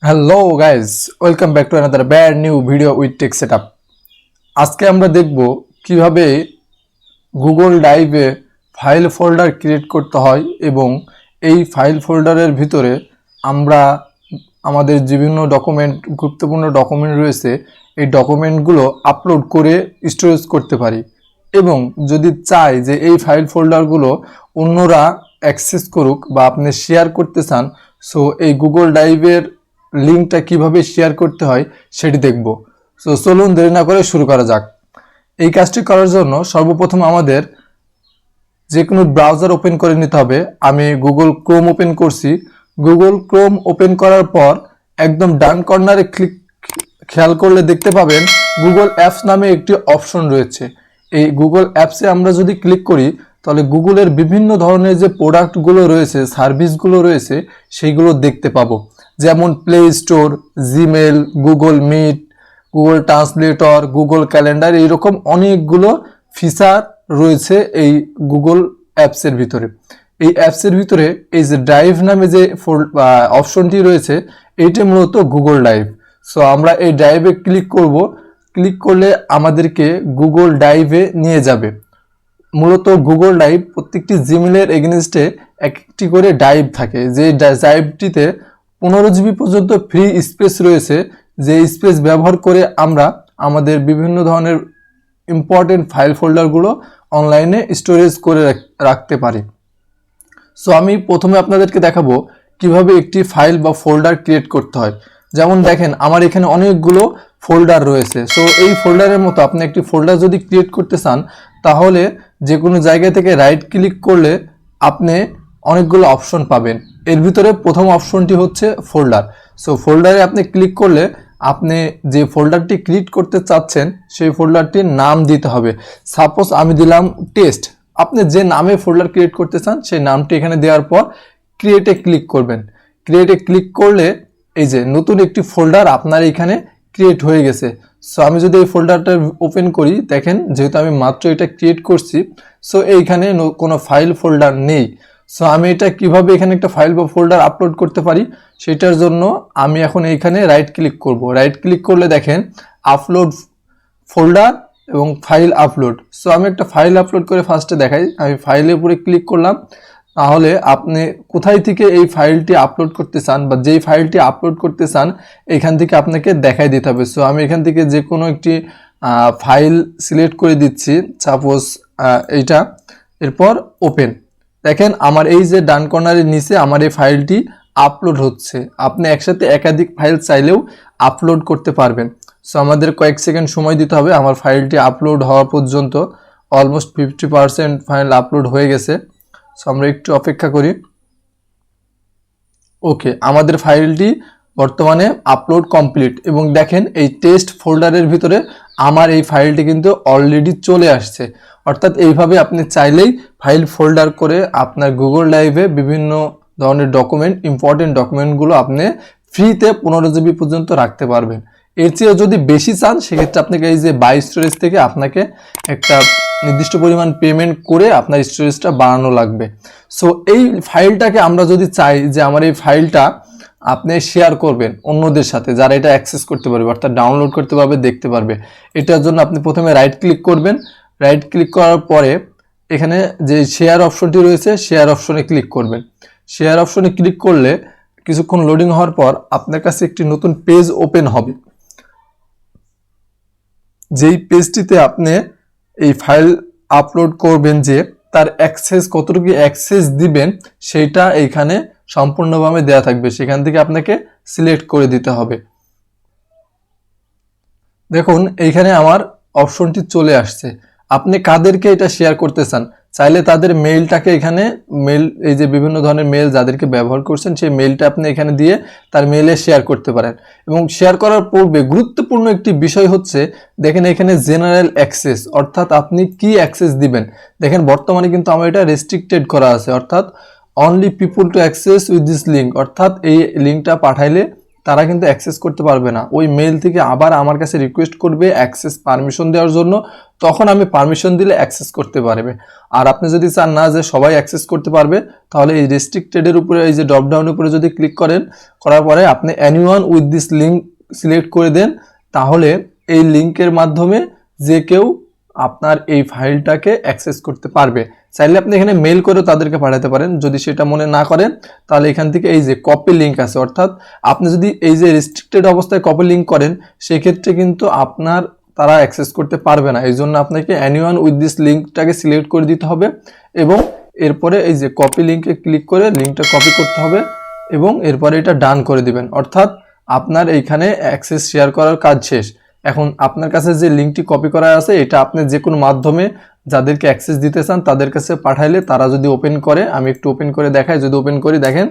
Hello guys, welcome back to another bad new video with tech setup. আজকে আমরা দেখব কিভাবে গুগল ড্রাইভে ফাইল ফোল্ডার ক্রিয়েট করতে হয় এবং এই ফাইল ফোল্ডারের ভিতরে আমরা আমাদের বিভিন্ন ডকুমেন্ট, গুরুত্বপূর্ণ ডকুমেন্ট রয়েছে, এই ডকুমেন্টগুলো আপলোড করে স্টোরেজ করতে পারি এবং যদি চাই যে এই ফাইল ফোল্ডারগুলো অন্যরা অ্যাক্সেস করুক বা আপনি শেয়ার করতে চান, সো এই গুগল ড্রাইভের লিঙ্কটা কিভাবে শেয়ার করতে হয় সেটি দেখব। সো চলুন দেরি না করে শুরু করা যাক। এই কাজটি করার জন্য সর্বপ্রথম আমাদের যে কোনো ব্রাউজার ওপেন করে নিতে হবে। আমি গুগল ক্রোম ওপেন করছি। গুগল ক্রোম ওপেন করার পর একদম ডান কর্নারে খেয়াল করলে দেখতে পাবেন গুগল অ্যাপস নামে একটি অপশন রয়েছে। এই গুগল অ্যাপসে আমরা যদি ক্লিক করি তাহলে গুগলের বিভিন্ন ধরনের যে প্রোডাক্টগুলো রয়েছে, সার্ভিসগুলো রয়েছে, সেইগুলো দেখতে পাবো। যেমন Play Store, Gmail, Google Meet, Google translator, Google calendar, এইরকম অনেকগুলো ফিচার রয়েছে এই গুগল অ্যাপসের ভিতরে। এই অ্যাপসের ভিতরে এই যে ড্রাইভ নামে যে অপশনটি রয়েছে, এইটা মূলত গুগল ড্রাইভ। সো আমরা এই ড্রাইভে ক্লিক করব। ক্লিক করলে আমাদেরকে গুগল ড্রাইভে নিয়ে যাবে। মূলত গুগল ড্রাইভ প্রত্যেকটি জিমেলের এগেনস্টে একটি করে ড্রাইভ থাকে, যে ড্রাইভটিতে 15 জিবি পর্যন্ত ফ্রি স্পেস রয়েছে, যে স্পেস ব্যবহার করে আমরা আমাদের বিভিন্ন ধরনের ইম্পর্টেন্ট ফাইল ফোল্ডারগুলো অনলাইনে স্টোরেজ করে রাখতে পারি। সো আমি প্রথমে আপনাদেরকে দেখাবো কিভাবে একটি ফাইল বা ফোল্ডার ক্রিয়েট করতে হয়। যেমন দেখেন আমার এখানে অনেকগুলো ফোল্ডার রয়েছে। সো এই ফোল্ডারের মতো আপনি একটি ফোল্ডার যদি ক্রিয়েট করতে চান, তাহলে যে কোনো জায়গা থেকে রাইট ক্লিক করলে আপনি অনেকগুলো অপশন পাবেন। এর ভিতরে প্রথম অপশনটি হচ্ছে ফোল্ডার। সো ফোল্ডারে আপনি ক্লিক করলে আপনি যে ফোল্ডারটি ক্রিয়েট করতে চাচ্ছেন সেই ফোল্ডারটির নাম দিতে হবে। সাপোজ আমি দিলাম টেস্ট। আপনি যে নামে ফোল্ডার ক্রিয়েট করতে চান সেই নামটি এখানে দেওয়ার পর ক্রিয়েটে ক্লিক করবেন। ক্রিয়েটে ক্লিক করলে এই যে নতুন একটি ফোল্ডার আপনার এখানে ক্রিয়েট হয়ে গেছে। সো আমি যদি এই ফোল্ডারটা ওপেন করি, দেখেন যেহেতু আমি মাত্র এটা ক্রিয়েট করছি, সো এইখানে কোনো ফাইল ফোল্ডার নেই। সো আমি এটা কিভাবে এখানে একটা ফাইল বা ফোল্ডার আপলোড করতে পারি সেটার জন্য আমি এখন এইখানে রাইট ক্লিক করব। রাইট ক্লিক করলে দেখেন আপলোড ফোল্ডার এবং ফাইল আপলোড। সো আমি একটা ফাইল আপলোড করে ফার্স্টে দেখাই। আমি ফাইলের উপরে ক্লিক করলাম। তাহলে আপনি কোথায় থেকে এই ফাইলটি আপলোড করতে চান বা যেই ফাইলটি আপলোড করতে চান এখান থেকে আপনাকে দেখাই দিতে হবে। সো আমি এখান থেকে যে কোনো একটি ফাইল সিলেক্ট করে দিচ্ছি, সাপোজ এইটা। এরপর ওপেন। দেখেন আমার এই যে ডান কর্নারের নিচে আমার এই ফাইলটি আপলোড হচ্ছে। আপনি একসাথে একাধিক ফাইল চাইলেও আপলোড করতে পারবেন। সো আমাদের কয়েক সেকেন্ড সময় দিতে হবে আমার ফাইলটি আপলোড হওয়া পর্যন্ত। অলমোস্ট 50% ফাইল আপলোড হয়ে গেছে। সো আমরা একটু অপেক্ষা করি। ওকে, আমাদের ফাইলটি বর্তমানে আপলোড কমপ্লিট এবং দেখেন এই টেস্ট ফোল্ডারের ভিতরে আমার এই ফাইলটি কিন্তু অলরেডি চলে আসছে। অর্থাৎ এইভাবে আপনি চাইলেই ফাইল ফোল্ডার করে আপনার গুগল ড্রাইভে বিভিন্ন ধরনের ডকুমেন্ট, ইম্পর্টেন্ট ডকুমেন্টগুলো আপনি ফ্রিতে 15 জিবি পর্যন্ত রাখতে পারবেন। এর চেয়ে যদি বেশি চান সেক্ষেত্রে আপনাকে এই যে বাই স্টোরেজ থেকে আপনাকে একটা নির্দিষ্ট পরিমাণ পেমেন্ট করে আপনার স্টোরেজটা বাড়ানো লাগবে। সো এই ফাইলটাকে আমরা যদি চাই যে আমার এই ফাইলটা আপনি শেয়ার করবেন অন্যদের সাথে, যারা এটা অ্যাক্সেস করতে পারবে, অর্থাৎ ডাউনলোড করতে পারবে, দেখতে পারবে, এটার জন্য আপনি প্রথমে রাইট ক্লিক করবেন। রাইট ক্লিক করার পরে এখানে যে শেয়ার অপশনটি রয়েছে শেয়ার অপশনে ক্লিক করবেন। শেয়ার অপশনে ক্লিক করলে কিছুক্ষণ লোডিং হওয়ার পর আপনার কাছে একটি নতুন পেজ ওপেন হবে। যেই পেজটিতে আপনি এই ফাইল আপলোড করবেন যে তার অ্যাক্সেস কতটুকু অ্যাক্সেস দিবেন সেইটা এইখানে সম্পূর্ণভাবে দেওয়া থাকবে। সেখান থেকে আপনাকে সিলেক্ট করে দিতে হবে। দেখুন এইখানে আমার অপশনটি চলে আসছে। আপনি কাদেরকে এটা শেয়ার করতে চান, চাইলে তাদের মেইলটাকে এখানে মেইল, এই যে বিভিন্ন ধরনের মেইল যাদেরকে ব্যবহার করছেন সেই মেইলটা আপনি এখানে দিয়ে তার মেইলে শেয়ার করতে পারেন। এবং শেয়ার করার পূর্বে গুরুত্বপূর্ণ একটি বিষয় হচ্ছে, দেখেন এখানে জেনারেল অ্যাক্সেস, অর্থাৎ আপনি কি অ্যাক্সেস দিবেন। দেখেন বর্তমানে কিন্তু আমার এটা রেস্ট্রিক্টেড করা আছে, অর্থাৎ only people to access with this link, অর্থাৎ এই লিঙ্কটা পাঠাইলে তারা কিন্তু অ্যাক্সেস করতে পারবে না। ওই মেল থেকে আবার আমার কাছে রিকোয়েস্ট করবে অ্যাক্সেস পারমিশন দেওয়ার জন্য, তখন আমি পারমিশন দিলে অ্যাক্সেস করতে পারবে। আর আপনি যদি চান না যে সবাই অ্যাক্সেস করতে পারবে, তাহলে এই রেস্ট্রিক্টেডের উপরে এই যে ড্রপ ডাউনের উপরে যদি ক্লিক করেন, করার পরে আপনি anyone with this link select করে দেন, তাহলে এই লিঙ্কের মাধ্যমে যে কেউ আপনার এই ফাইলটাকে অ্যাক্সেস করতে পারবে। চাইলে আপনি এখানে মেল করেও তাদেরকে পাঠাতে পারেন। যদি সেটা মনে না করেন, তাহলে এখান থেকে এই যে কপি লিঙ্ক আছে, অর্থাৎ আপনি যদি এই যে রেস্ট্রিক্টেড অবস্থায় কপি লিঙ্ক করেন, সেক্ষেত্রে কিন্তু আপনার তারা অ্যাক্সেস করতে পারবে না। এই জন্য আপনাকে এনিওয়ান উইথ দিস লিঙ্কটাকে সিলেক্ট করে দিতে হবে এবং এরপরে এই যে কপি লিঙ্কে ক্লিক করে লিঙ্কটা কপি করতে হবে এবং এরপরে এটা ডান করে দিবেন। অর্থাৎ আপনার এইখানে অ্যাক্সেস শেয়ার করার কাজ শেষ। এখন আপনার কাছে যে লিঙ্কটি কপি করা আছে, এটা আপনি যে কোনো মাধ্যমে যাদেরকে অ্যাক্সেস দিতে চান তাদের কাছে পাঠাইলে তারা যদি ওপেন করে, আমি একটু ওপেন করে দেখাই, যদি ওপেন করি দেখেন,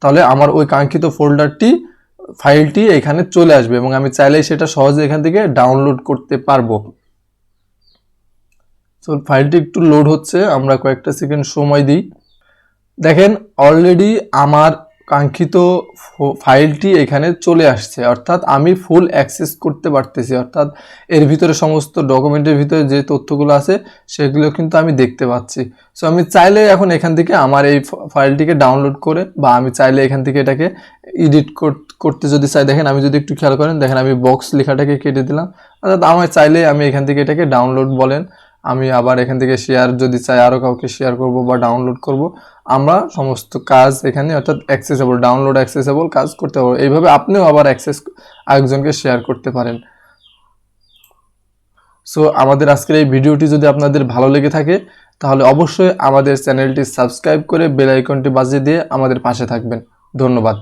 তাহলে আমার ওই কাঙ্ক্ষিত ফোল্ডারটি ফাইলটি এখানে চলে আসবে এবং আমি চাইলেই সেটা সহজে এখান থেকে ডাউনলোড করতে পারবো। তো ফাইলটি একটু লোড হচ্ছে, আমরা কয়েকটা সেকেন্ড সময় দিই। দেখেন অলরেডি আমার কাঙ্ক্ষিত ফাইলটি এখানে চলে আসছে, অর্থাৎ আমি ফুল অ্যাক্সেস করতে পারতেছি। অর্থাৎ এর ভিতরে সমস্ত ডকুমেন্টের ভিতরে যে তথ্যগুলো আছে সেগুলো কিন্তু আমি দেখতে পাচ্ছি। সো আমি চাইলে এখন এখান থেকে আমার এই ফাইলটিকে ডাউনলোড করে, বা আমি চাইলে এখান থেকে এটাকে এডিট করতে যদি চাই, দেখেন আমি যদি একটু খেয়াল করেন, দেখেন আমি বক্স লেখাটাকে কেটে দিলাম। অর্থাৎ আমার চাইলে আমি এখান থেকে এটাকে ডাউনলোড বলেন, আমি আবার এখান থেকে শেয়ার যদি চাই আরও কাউকে শেয়ার করব বা ডাউনলোড করব, আমরা সমস্ত কাজ এখানে অর্থাৎ অ্যাক্সেসেবল, ডাউনলোড অ্যাক্সেসেবল কাজ করতে পারবো। এইভাবে আপনিও আবার অ্যাক্সেস আরেকজনকে শেয়ার করতে পারেন। সো আমাদের আজকের এই ভিডিওটি যদি আপনাদের ভালো লেগে থাকে, তাহলে অবশ্যই আমাদের চ্যানেলটি সাবস্ক্রাইব করে বেল আইকনটি বাজিয়ে দিয়ে আমাদের পাশে থাকবেন। ধন্যবাদ।